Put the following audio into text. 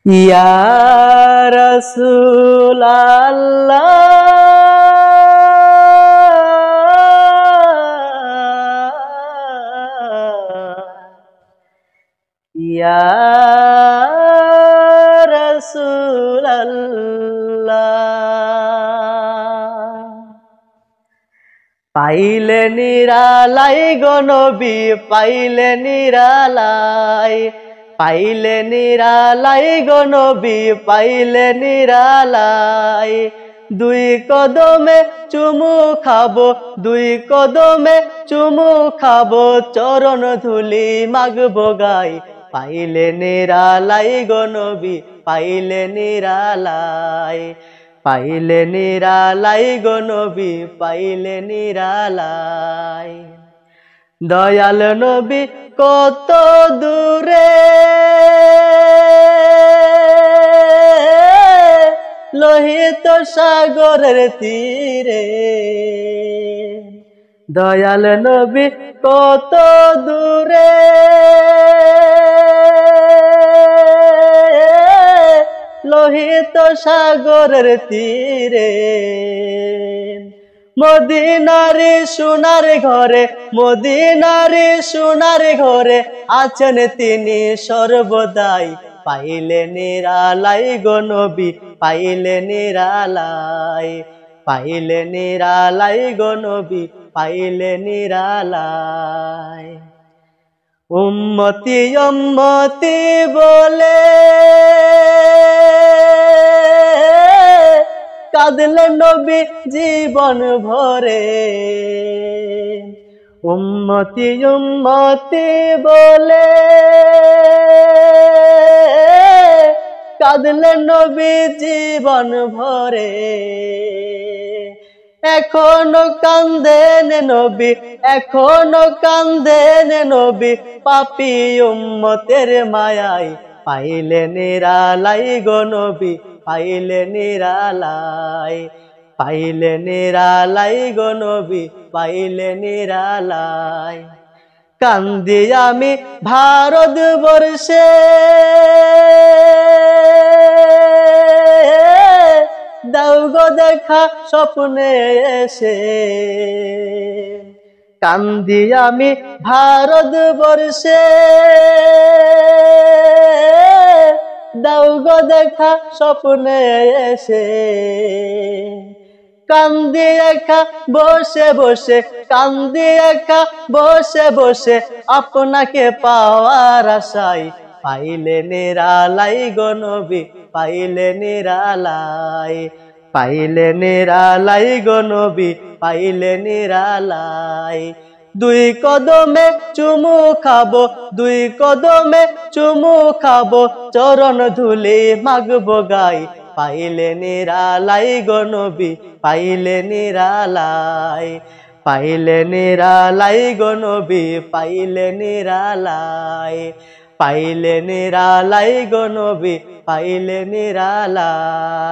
ইয়া রাসূলাল্লাহ ইয়া রাসূলাল্লাহ পাইলে নিরালাই গো নবী পাইলে নিরালাই পাইলে নিরালাই গো নবী পাইলে নিরালাই দুই কদমে চুমু খাবো দুই কদমে চুমু খাবো চরণ ধুলি মাগবো গাই পাইলে নিরালাই গো নবী পাইলে নিরালাই পাইলে নিরালাই গো নবী পাইলে নিরালাই দয়াল নবী কত দূরে লোহিত সাগরের তীরে দয়াল নবী কত দূরে লোহিত সাগরের তীরে মদিনারে সোনার ঘরে মদিনারে সোনার ঘরে আছেন তিনি সর্বদাই পাইলে নিরালাই গো নবী পাইলে নিরালাই পাইলে নিরালাই গো নবী পাইলে নিরালাই উম্মতি উম্মতি বলে কাঁদলেন নবী জীবন ভরে উম্মতি উম্মতি বলে কাঁদলেন নবী জীবন ভরে এখনো কান্দেন নবী এখনো কান্দেন নবী পাপী উম্মতের মায়ায় পাইলে নিরালাই গো নবী পাইলে নিরালাই পাইলে নিরালাই গো নবী পাইলে নিরালাই কান্দি আমি ভারতবর্ষে দাও গো দেখা স্বপ্নে এসে কান্দি আমি ভারতবর্ষে দাও গো দেখা স্বপ্নে এসে কান্দি একা বসে বসে কান্দি একা বসে বসে আপনাকে পাওয়ার আশায় পাইলে নিরালাই গো নবী পাইলে নিরালাই পাইলে নিরালাই গো নবী পাইলে নিরালাই দুই কদমে চুমু খাবো দুই কদমে চুমু খাবো চরণ ধুলি মাগবো গাই পাইলে নিরালাই গো নবী পাইলে নিরালাই পাইলে নিরালাই গো নবী পাইলে নিরালাই পাইলে নিরালাই গো নবী পাইলে নিরালাই।